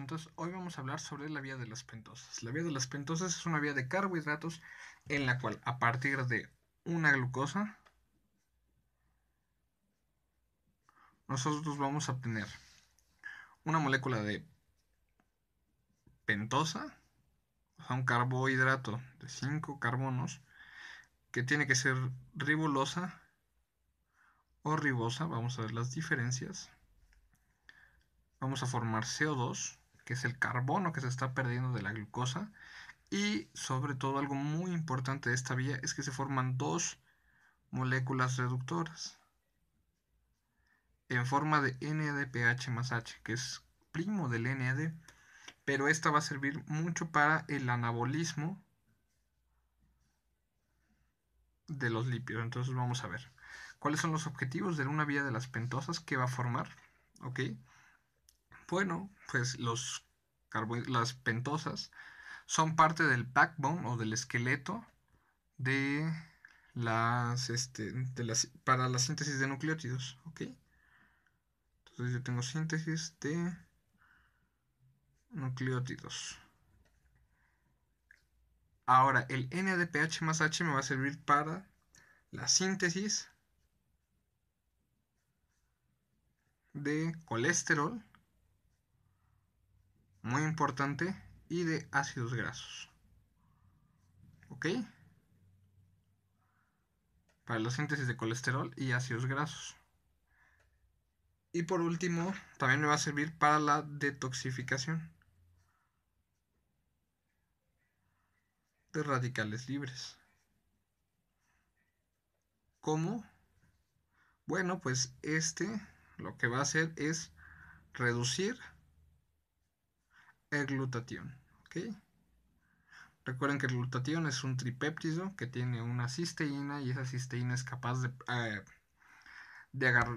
Entonces, hoy vamos a hablar sobre la vía de las pentosas. La vía de las pentosas es una vía de carbohidratos en la cual, a partir de una glucosa, nosotros vamos a obtener una molécula de pentosa, o sea, un carbohidrato de 5 carbonos, que tiene que ser ribosa o ribosa. Vamos a ver las diferencias. Vamos a formar CO2, que es el carbono que se está perdiendo de la glucosa. Y sobre todo, algo muy importante de esta vía es que se forman dos moléculas reductoras en forma de NADPH más H, que es primo del NAD, pero esta va a servir mucho para el anabolismo de los lípidos. Entonces vamos a ver cuáles son los objetivos de una vía de las pentosas que va a formar. Ok, bueno, pues las pentosas son parte del backbone o del esqueleto de para la síntesis de nucleótidos. Ok, entonces yo tengo síntesis de nucleótidos. Ahora, el NADPH más H me va a servir para la síntesis de colesterol, muy importante, y de ácidos grasos. ¿Ok? Para la síntesis de colesterol y ácidos grasos. Y por último, también me va a servir para la detoxificación de radicales libres. ¿Cómo? Bueno, pues lo que va a hacer es reducir el glutatión. ¿Ok? Recuerden que el glutatión es un tripéptido que tiene una cisteína y esa cisteína es capaz de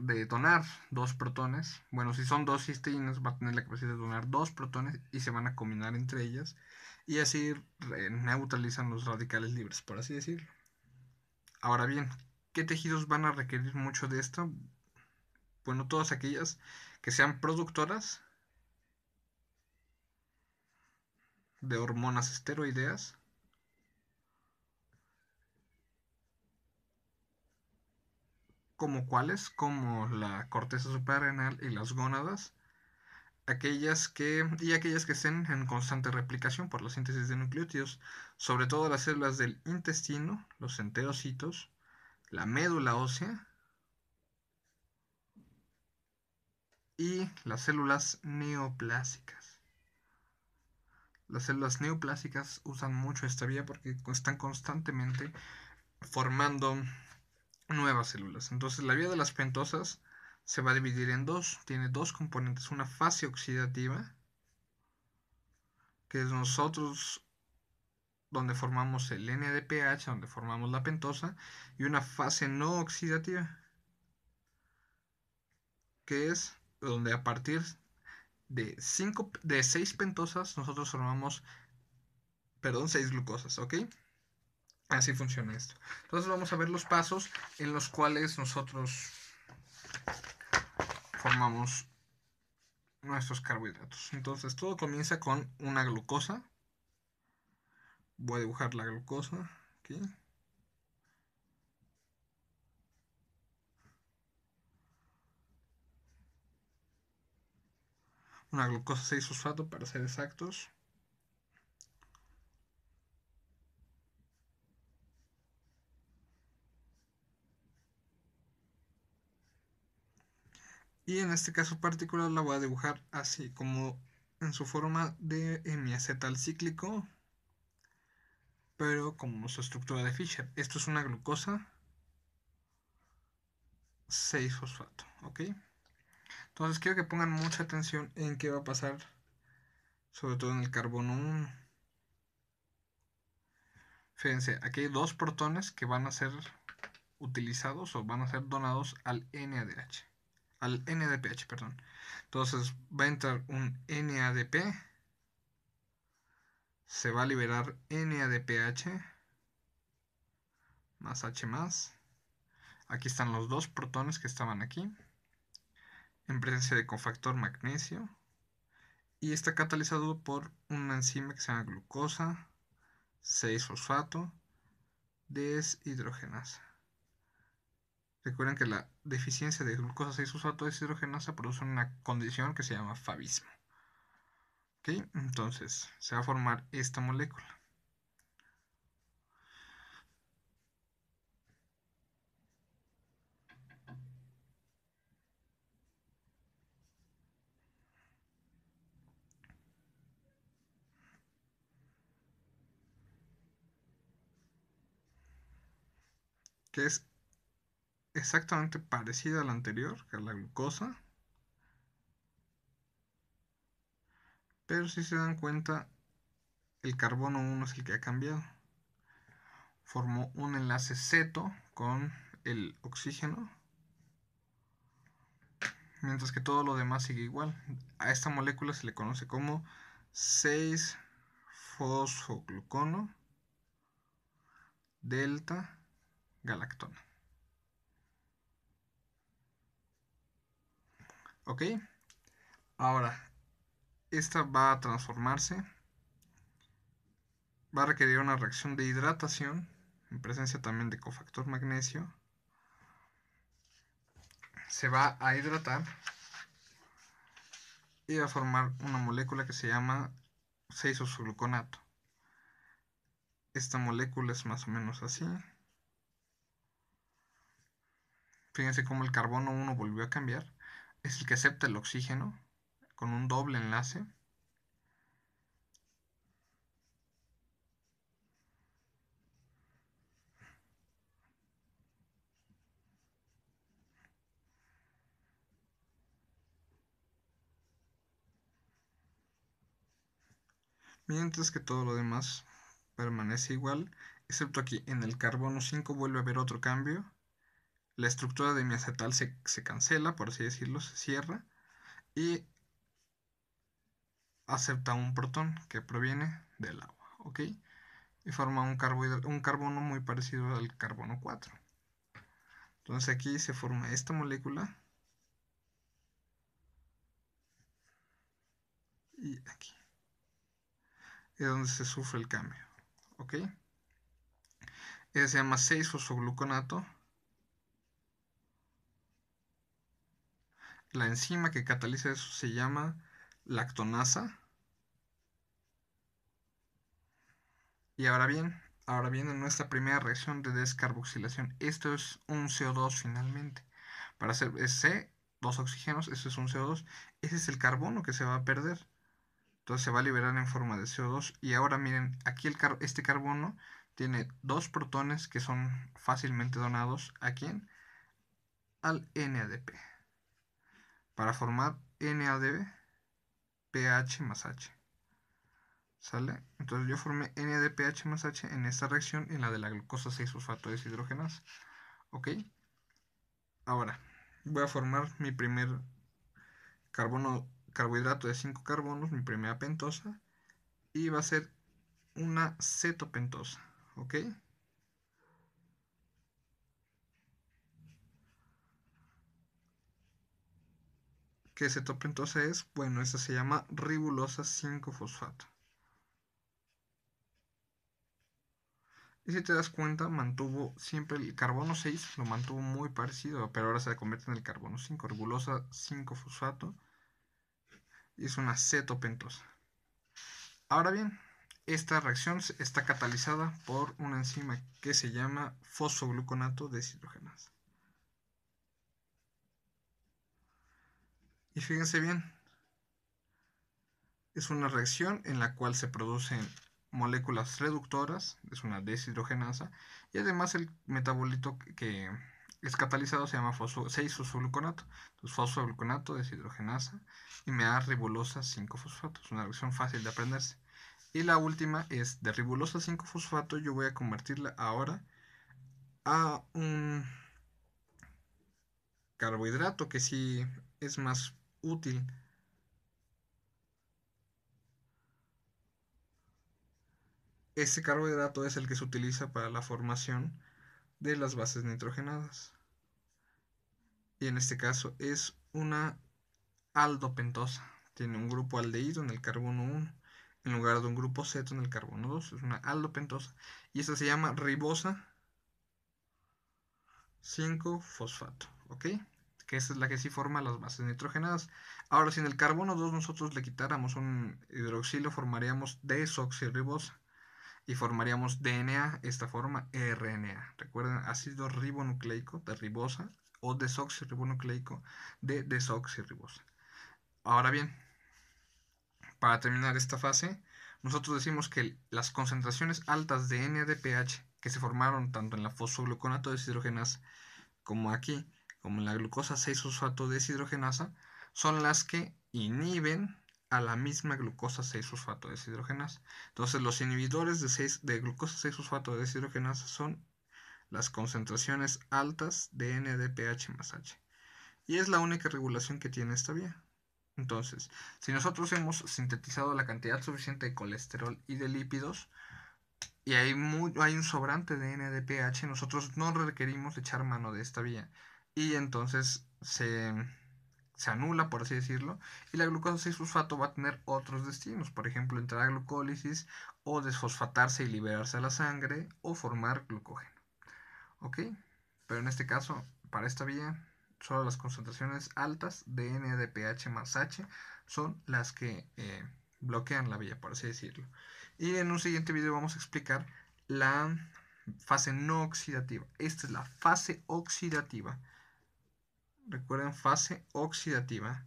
detonar dos protones. Bueno, si son dos cisteínas va a tener la capacidad de donar dos protones y se van a combinar entre ellas y así neutralizan los radicales libres, por así decirlo. Ahora bien, ¿qué tejidos van a requerir mucho de esto? Bueno, todas aquellas que sean productoras de hormonas esteroideas, como cuáles, como la corteza suprarrenal y las gónadas, aquellas que estén en constante replicación por la síntesis de nucleótidos, sobre todo las células del intestino, los enterocitos, la médula ósea y las células neoplásicas. Las células neoplásicas usan mucho esta vía porque están constantemente formando nuevas células. Entonces la vía de las pentosas se va a dividir en dos, tiene dos componentes, una fase oxidativa, que es nosotros donde formamos el NADPH, donde formamos la pentosa, y una fase no oxidativa, que es donde a partir de 6 pentosas nosotros formamos, perdón, 6 glucosas, ¿ok? Así funciona esto. Entonces vamos a ver los pasos en los cuales nosotros formamos nuestros carbohidratos. Entonces todo comienza con una glucosa. Voy a dibujar la glucosa aquí. Una glucosa 6-fosfato para ser exactos. Y en este caso particular la voy a dibujar así como en su forma de hemiacetal cíclico, pero como su estructura de Fischer. Esto es una glucosa 6-fosfato, ¿ok? Entonces quiero que pongan mucha atención en qué va a pasar, sobre todo en el carbono 1. Fíjense, aquí hay dos protones que van a ser utilizados o van a ser donados al NADH, al NADPH, perdón. Entonces va a entrar un NADP, se va a liberar NADPH más H más. Aquí están los dos protones que estaban aquí, en presencia de cofactor magnesio. y está catalizado por una enzima que se llama glucosa 6-fosfato deshidrogenasa. Recuerden que la deficiencia de glucosa 6-fosfato deshidrogenasa produce una condición que se llama favismo. ¿Ok? Entonces se va a formar esta molécula. Que es exactamente parecida a la anterior, que es la glucosa. Pero si se dan cuenta, el carbono 1 es el que ha cambiado. Formó un enlace ceto con el oxígeno, mientras que todo lo demás sigue igual. A esta molécula se le conoce como 6-fosfoglucono delta galactona. ¿Ok? Ahora, esta va a transformarse, va a requerir una reacción de hidratación en presencia también de cofactor magnesio. Se va a hidratar y va a formar una molécula que se llama 6-fosfogluconato. Esta molécula es más o menos así. Fíjense cómo el carbono 1 volvió a cambiar. Es el que acepta el oxígeno con un doble enlace. Mientras que todo lo demás permanece igual, excepto aquí en el carbono 5 vuelve a haber otro cambio. La estructura de mi acetal se cancela, por así decirlo, se cierra y acepta un protón que proviene del agua, ¿ok? Y forma un carbono muy parecido al carbono 4. Entonces aquí se forma esta molécula y aquí es donde se sufre el cambio, ¿ok? Se llama 6-fosfogluconato. La enzima que cataliza eso se llama lactonasa. Y ahora bien, en nuestra primera reacción de descarboxilación, esto es un CO2 finalmente. Para hacer C, dos oxígenos, eso es un CO2. Ese es el carbono que se va a perder. Entonces se va a liberar en forma de CO2. Y ahora miren, aquí este carbono tiene dos protones que son fácilmente donados. ¿A quién? Al NADP. Para formar NADP, pH más H. ¿Sale? Entonces yo formé NADPH más H en esta reacción y en la de la glucosa 6-fosfato deshidrogenasa. ¿Ok? Ahora, voy a formar mi primer carbohidrato de 5 carbonos, mi primera pentosa, y va a ser una cetopentosa. ¿Ok? ¿Qué cetopentosa es? Bueno, esta se llama ribulosa 5-fosfato. Y si te das cuenta, mantuvo siempre el carbono 6, lo mantuvo muy parecido, pero ahora se convierte en el carbono 5, ribulosa 5-fosfato, y es una cetopentosa. Ahora bien, esta reacción está catalizada por una enzima que se llama fosfogluconato deshidrogenasa. Y fíjense bien, es una reacción en la cual se producen moléculas reductoras, es una deshidrogenasa, y además el metabolito que es catalizado se llama 6-fosfogluconato. Entonces fosfogluconato deshidrogenasa y me da ribulosa 5-fosfato. Es una reacción fácil de aprenderse. Y la última es de ribulosa 5-fosfato, yo voy a convertirla ahora a un carbohidrato que sí es más útil. Este carbohidrato es el que se utiliza para la formación de las bases nitrogenadas. Y en este caso es una aldopentosa. Tiene un grupo aldehído en el carbono 1 en lugar de un grupo ceto en el carbono 2. Es una aldopentosa. Y esta se llama ribosa 5-fosfato. ¿Ok? Que esta es la que sí forma las bases nitrogenadas. Ahora, si en el carbono 2 nosotros le quitáramos un hidroxilo, formaríamos desoxirribosa. Y formaríamos DNA, esta forma RNA. Recuerden, ácido ribonucleico de ribosa o desoxirribonucleico de desoxirribosa. Ahora bien, para terminar esta fase, nosotros decimos que las concentraciones altas de NADPH que se formaron tanto en la fosfogluconato deshidrogenasa como aquí, como en la glucosa 6-fosfato deshidrogenasa, son las que inhiben a la misma glucosa 6-fosfato deshidrogenasa. Entonces, los inhibidores de glucosa 6-fosfato deshidrogenasa son las concentraciones altas de NADPH más H. Y es la única regulación que tiene esta vía. Entonces, si nosotros hemos sintetizado la cantidad suficiente de colesterol y de lípidos, y hay un sobrante de NADPH, nosotros no requerimos echar mano de esta vía. Y entonces se anula, por así decirlo, y la glucosa 6-fosfato va a tener otros destinos, por ejemplo, entrar a glucólisis, o desfosfatarse y liberarse a la sangre, o formar glucógeno. ¿Ok? Pero en este caso, para esta vía, solo las concentraciones altas de NADPH más H son las que bloquean la vía, por así decirlo. Y en un siguiente video vamos a explicar la fase no oxidativa. Esta es la fase oxidativa. Recuerden, fase oxidativa,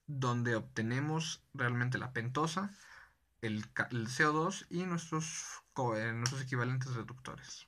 donde obtenemos realmente la pentosa, el CO2 y nuestros equivalentes reductores.